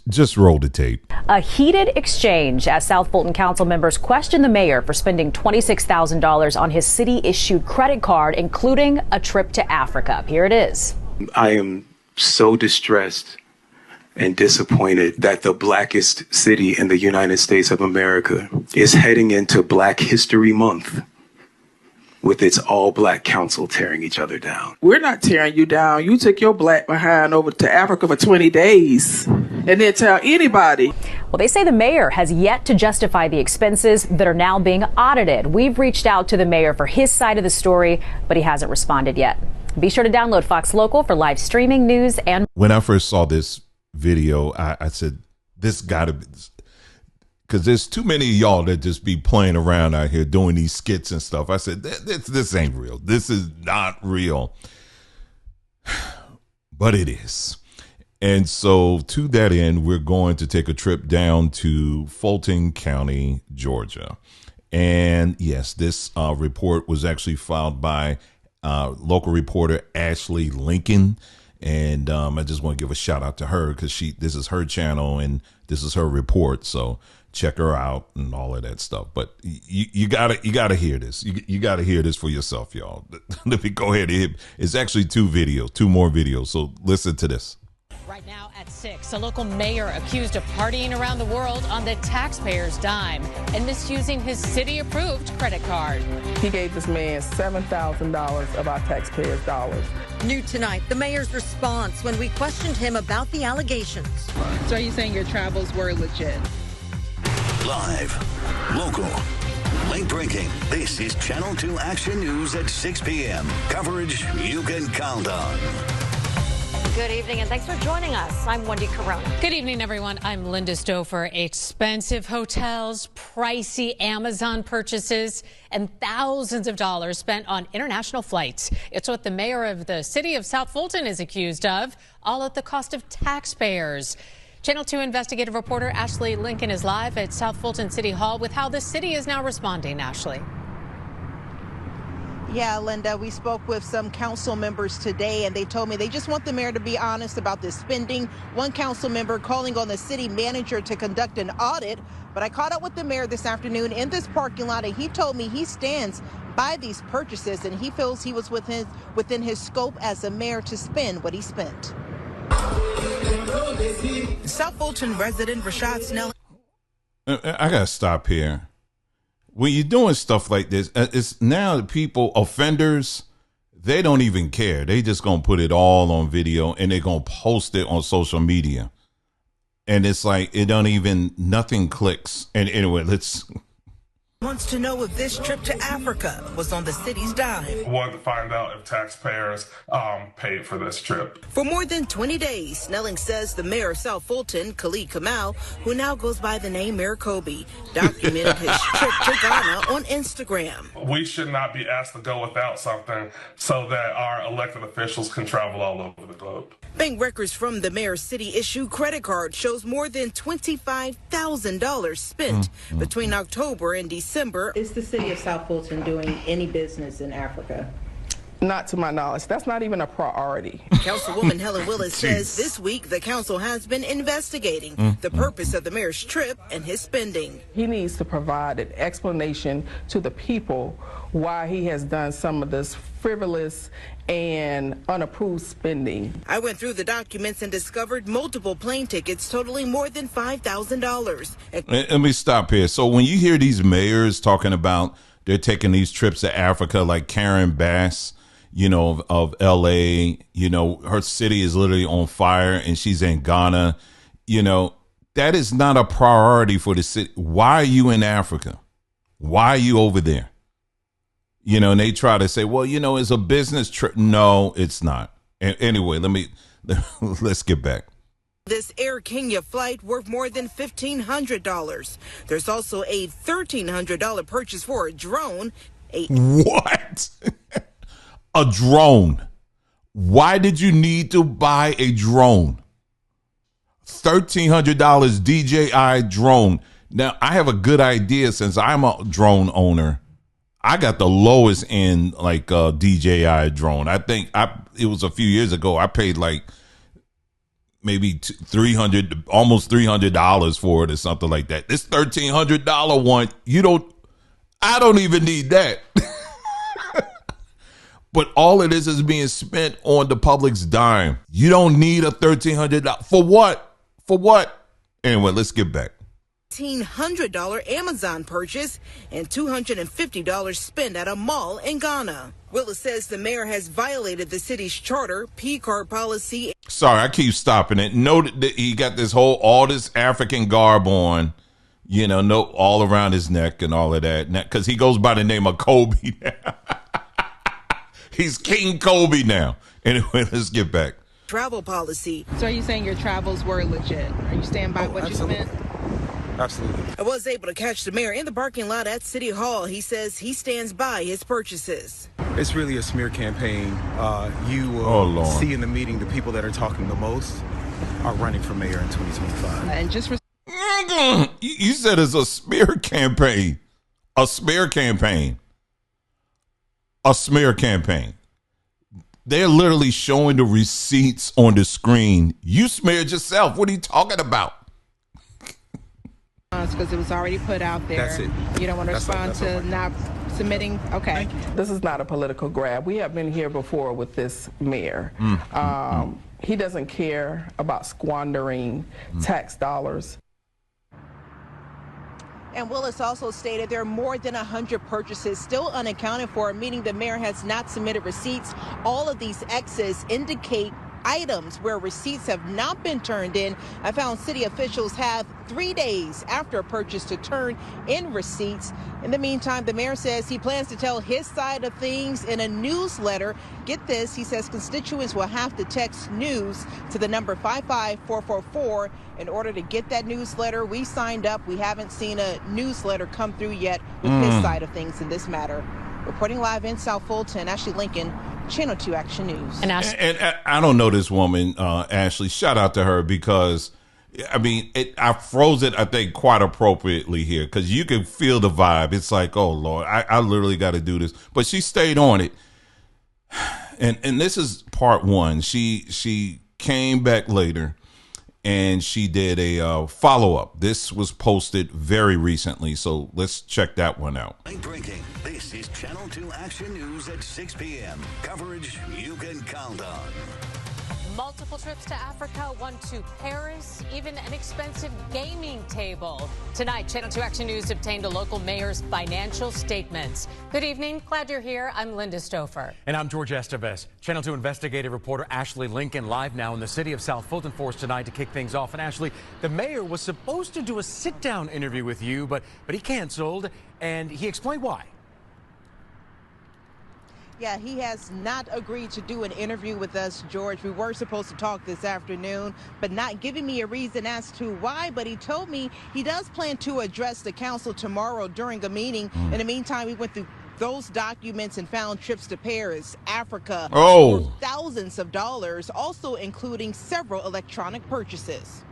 Just roll the tape. A heated exchange as South Fulton Council members question the mayor for spending $26,000 on his city-issued credit card, including a trip to Africa. Here it is. I am so distressed and disappointed that the blackest city in the United States of America is heading into Black History Month with its all-black council tearing each other down. We're not tearing you down. You took your black behind over to Africa for 20 days and didn't tell anybody. Well, they say the mayor has yet to justify the expenses that are now being audited. We've reached out to the mayor for his side of the story, but he hasn't responded yet. Be sure to download Fox Local for live streaming news. And when I first saw this video, I said, this gotta be, because there's too many of y'all that just be playing around out here doing these skits and stuff. I said, this ain't real. This is not real. But it is. And so to that end, we're going to take a trip down to Fulton County, Georgia. And yes, this report was actually filed by local reporter Ashley Lincoln. And I just want to give a shout out to her because this is her channel and this is her report. So check her out and all of that stuff. But you gotta hear this. You gotta hear this for yourself, y'all. Let me go ahead. It's actually two more videos. So listen to this. Right now at 6, a local mayor accused of partying around the world on the taxpayer's dime and misusing his city-approved credit card. He gave this man $7,000 of our taxpayers' dollars. New tonight, the mayor's response when we questioned him about the allegations. So are you saying your travels were legit? Live, local, late-breaking. This is Channel 2 Action News at 6 p.m. Coverage you can count on. Good evening, and thanks for joining us. I'm Wendy Corona. Good evening, everyone. I'm Linda Stouffer. Expensive hotels, pricey Amazon purchases, and thousands of dollars spent on international flights. It's what the mayor of the city of South Fulton is accused of, all at the cost of taxpayers. Channel 2 investigative reporter Ashley Lincoln is live at South Fulton City Hall with how the city is now responding. Ashley. Yeah, Linda, we spoke with some council members today, and they told me they just want the mayor to be honest about this spending. One council member calling on the city manager to conduct an audit. But I caught up with the mayor this afternoon in this parking lot, and he told me he stands by these purchases, and he feels he was within his scope as a mayor to spend what he spent. South Fulton resident Rashad Snell. I gotta stop here. When you're doing stuff like this, it's now people, offenders, they don't even care. They just gonna put it all on video and they're gonna post it on social media. And it's like, nothing clicks. And anyway, Wants to know if this trip to Africa was on the city's dime. Wanted to find out if taxpayers paid for this trip. For more than 20 days, Snelling says the mayor of South Fulton, Khalid Kamal, who now goes by the name Mayor Kobe, documented his trip to Ghana on Instagram. We should not be asked to go without something so that our elected officials can travel all over the globe. Bank records from the mayor's city-issued credit card shows more than $25,000 spent between October and December. Is the city of South Fulton doing any business in Africa? Not to my knowledge. That's not even a priority. Councilwoman Helen Willis says this week the council has been investigating the purpose of the mayor's trip and his spending. He needs to provide an explanation to the people why he has done some of this frivolous and unapproved spending. I went through the documents and discovered multiple plane tickets totaling more than $5,000. Let me stop here. So when you hear these mayors talking about they're taking these trips to Africa, like Karen Bass, of LA, her city is literally on fire and she's in Ghana, that is not a priority for the city. Why are you in Africa? Why are you over there? And they try to say, well, it's a business trip. No, it's not. Anyway, let's get back. This Air Kenya flight worth more than $1,500. There's also a $1,300 purchase for a drone. What? A drone? Why did you need to buy a drone? $1,300 DJI drone. Now, I have a good idea since I'm a drone owner I got the lowest end like DJI drone. I think it was a few years ago. I paid like maybe $300, almost $300 for it or something like that. This $1,300 one, I don't even need that. But all it is being spent on the public's dime. You don't need a $1,300 for what? For what? Anyway, let's get back. $1,500 Amazon purchase and $250 spent at a mall in Ghana. Willis says the mayor has violated the city's charter, P-card policy. Sorry, I keep stopping it. Note that he got all this African garb on, all around his neck and all of that. Because he goes by the name of Kobe now. He's King Kobe now. Anyway, let's get back. Travel policy. So are you saying your travels were legit? Are you standing by what absolutely. you spent? Absolutely. I was able to catch the mayor in the parking lot at City Hall. He says he stands by his purchases. It's really a smear campaign. You will see in the meeting the people that are talking the most are running for mayor in 2025. And just you said it's a smear campaign. A smear campaign. A smear campaign. They're literally showing the receipts on the screen. You smeared yourself. What are you talking about? Because it was already put out there. That's it. You don't want to respond to not submitting? Okay. This is not a political grab. We have been here before with this mayor. He doesn't care about squandering tax dollars. And Willis also stated there are more than 100 purchases still unaccounted for, meaning the mayor has not submitted receipts. All of these X's indicate items where receipts have not been turned in. I found city officials have 3 days after a purchase to turn in receipts. In the meantime, the mayor says he plans to tell his side of things in a newsletter. Get this, he says constituents will have to text news to the number 55444 in order to get that newsletter. We signed up. We haven't seen a newsletter come through yet with his side of things in this matter. Reporting live in South Fulton, Ashley Lincoln, Channel 2 Action News. And I don't know this woman, Ashley. Shout out to her because, I froze it, I think, quite appropriately here because you can feel the vibe. It's like, oh, Lord, I literally got to do this. But she stayed on it. And this is part one. She came back later and she did a follow-up. This was posted very recently, so let's check that one out. Late breaking. This is Channel 2 Action News at 6 p.m. Coverage you can count on. Multiple trips to Africa, one to Paris, even an expensive gaming table. Tonight, Channel 2 Action News obtained a local mayor's financial statements. Good evening. Glad you're here. I'm Linda Stouffer. And I'm George Estevez. Channel 2 investigative reporter Ashley Lincoln live now in the city of South Fulton for us tonight to kick things off. And Ashley, the mayor was supposed to do a sit-down interview with you, but he canceled, and he explained why. Yeah, he has not agreed to do an interview with us, George. We were supposed to talk this afternoon, but not giving me a reason as to why. But he told me he does plan to address the council tomorrow during a meeting. In the meantime, we went through those documents and found trips to Paris, Africa, for thousands of dollars, also including several electronic purchases.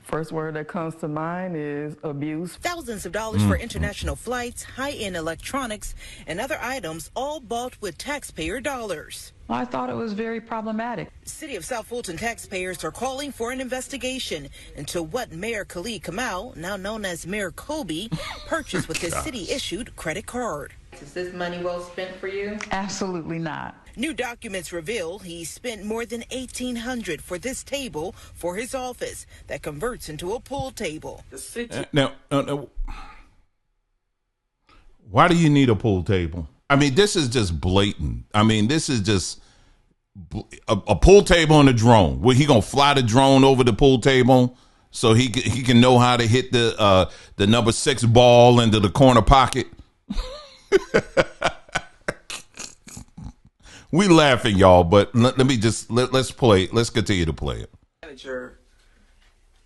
First word that comes to mind is abuse. Thousands of dollars for international flights, high-end electronics, and other items, all bought with taxpayer dollars. I thought it was very problematic. City of South Fulton taxpayers are calling for an investigation into what Mayor Khalid Kamal, now known as Mayor Kobe, purchased with his city-issued credit card. Is this money well spent for you? Absolutely not. New documents reveal he spent more than $1,800 for this table for his office that converts into a pool table. Now, why do you need a pool table? This is just blatant. This is just a pool table and a drone. Well, he gonna fly the drone over the pool table so he can know how to hit the number 6 ball into the corner pocket. We laughing, y'all, but let's continue to play it. Manager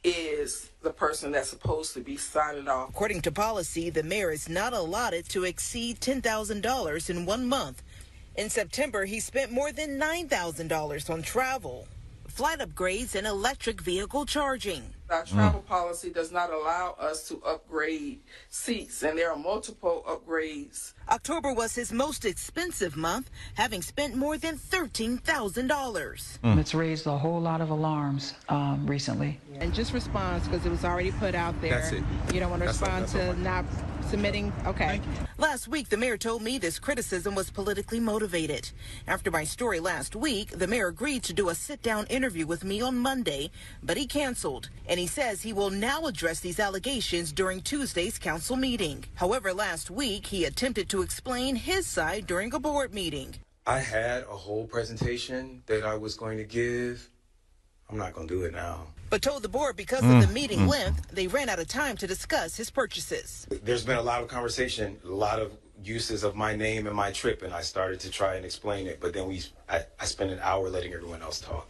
is the person that's supposed to be signing off. According to policy, the mayor is not allotted to exceed $10,000 in 1 month. In September, he spent more than $9,000 on travel, flight upgrades, and electric vehicle charging. Our travel policy does not allow us to upgrade seats, and there are multiple upgrades. October was his most expensive month, having spent more than $13,000. It's raised a whole lot of alarms recently. And just response, because it was already put out there. That's it. You don't want to respond to not submitting? Okay. Last week, the mayor told me this criticism was politically motivated. After my story last week, the mayor agreed to do a sit-down interview with me on Monday, but he canceled. And he says he will now address these allegations during Tuesday's council meeting. However, last week, he attempted to explain his side during a board meeting. I had a whole presentation that I was going to give. I'm not going to do it now. But told the board because of the meeting length, they ran out of time to discuss his purchases. There's been a lot of conversation, a lot of uses of my name and my trip, and I started to try and explain it, but then I spent an hour letting everyone else talk.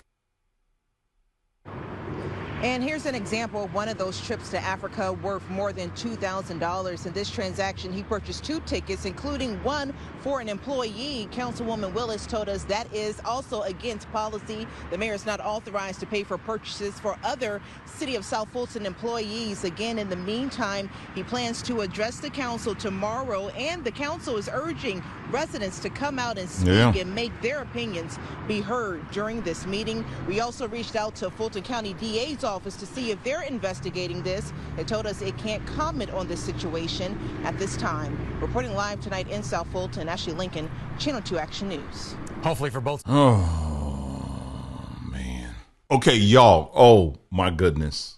And here's an example of one of those trips to Africa worth more than $2,000. In this transaction, he purchased 2 tickets, including one for an employee. Councilwoman Willis told us that is also against policy. The mayor is not authorized to pay for purchases for other City of South Fulton employees. Again, in the meantime, he plans to address the council tomorrow, and the council is urging residents to come out and speak and make their opinions be heard during this meeting. We also reached out to Fulton County DA's office to see if they're investigating this. It told us it can't comment on this situation at this time. Reporting live tonight in South Fulton, Ashley Lincoln, Channel 2 Action News. Hopefully for both. Oh, man. Okay, y'all. Oh, my goodness.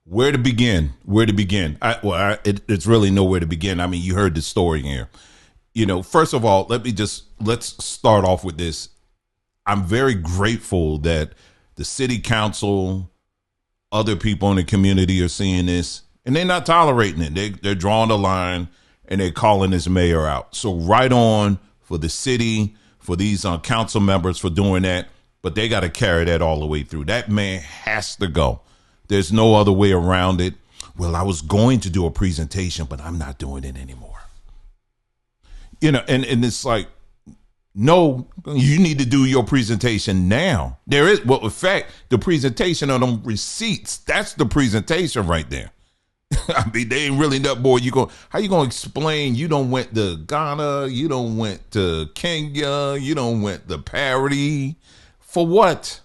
Where to begin? Where to begin? It's really nowhere to begin. I mean, you heard the story here. You know, first of all, let's start off with this. I'm very grateful that the city council, other people in the community are seeing this, and they're not tolerating it. They're drawing the line, and they're calling this mayor out. So right on for the city, for these council members for doing that, but they got to carry that all the way through. That man has to go. There's no other way around it. Well, I was going to do a presentation, but I'm not doing it anymore. You know, and it's like, no, you need to do your presentation now. There is, well, in fact, the presentation on them receipts, that's the presentation right there. I mean, they ain't really that boy. How you gonna explain you don't went to Ghana, you don't went to Kenya, you don't went to Paris. For what?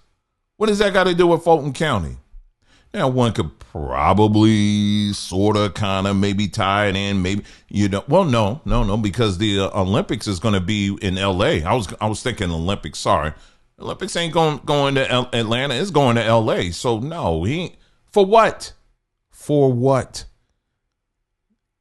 What does that got to do with Fulton County? Now, one could probably sort of kind of maybe tie it in, maybe, you know, well, no, because the Olympics is going to be in L.A. I was thinking Olympics, sorry. Olympics ain't going to Atlanta, it's going to L.A. So, no, for what? For what?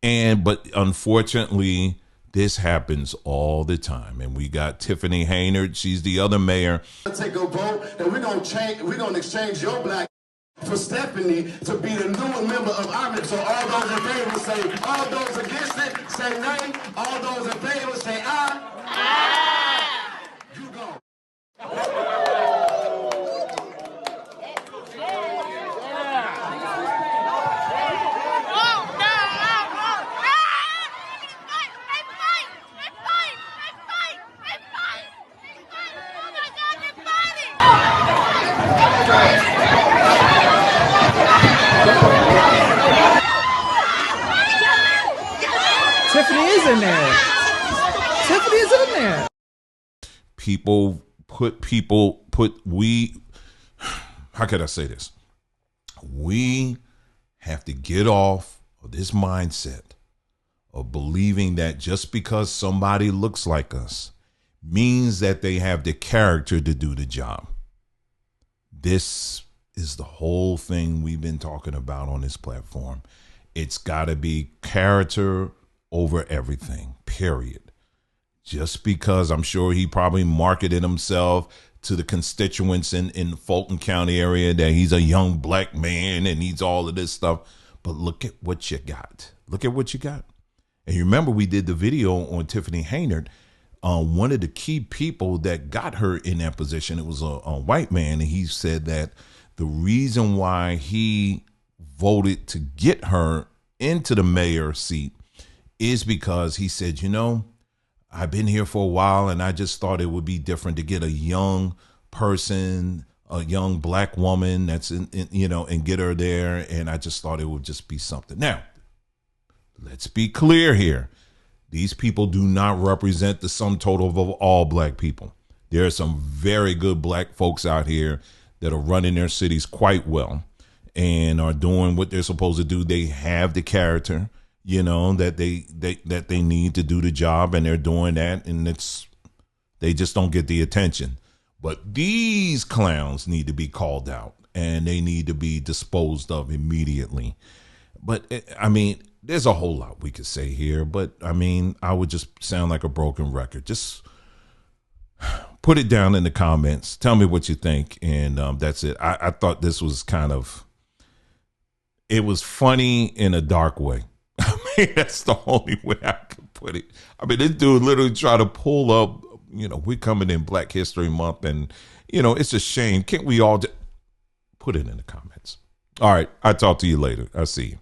But unfortunately, this happens all the time. And we got Tiffany Haynard, she's the other mayor. Take a vote, and we're going to exchange your black for Stephanie to be the new member of Ireland. So all those in favor say, all those against it say nay, all those in favor say aye. Aye. You go. Tiffany is in there. Tiffany is in there. How could I say this? We have to get off of this mindset of believing that just because somebody looks like us means that they have the character to do the job. This is the whole thing we've been talking about on this platform. It's got to be character over everything, period. Just because I'm sure he probably marketed himself to the constituents in Fulton County area that he's a young black man and needs all of this stuff. But look at what you got. Look at what you got. And you remember we did the video on Tiffany Haynard. One of the key people that got her in that position, it was a white man. And he said that the reason why he voted to get her into the mayor seat is because he said, you know, I've been here for a while and I just thought it would be different to get a young person, a young black woman that's and get her there. And I just thought it would just be something. Now, let's be clear here. These people do not represent the sum total of all black people. There are some very good black folks out here that are running their cities quite well and are doing what they're supposed to do. They have the character, that they need to do the job, and they're doing that, and they just don't get the attention. But these clowns need to be called out, and they need to be disposed of immediately. But there's a whole lot we could say here, but I would just sound like a broken record. Just put it down in the comments. Tell me what you think, and that's it. I thought this was it was funny in a dark way. That's the only way I could put it. This dude literally tried to pull up, we're coming in Black History Month, and, it's a shame. Can't we all put it in the comments? All right, I'll talk to you later. I'll see you.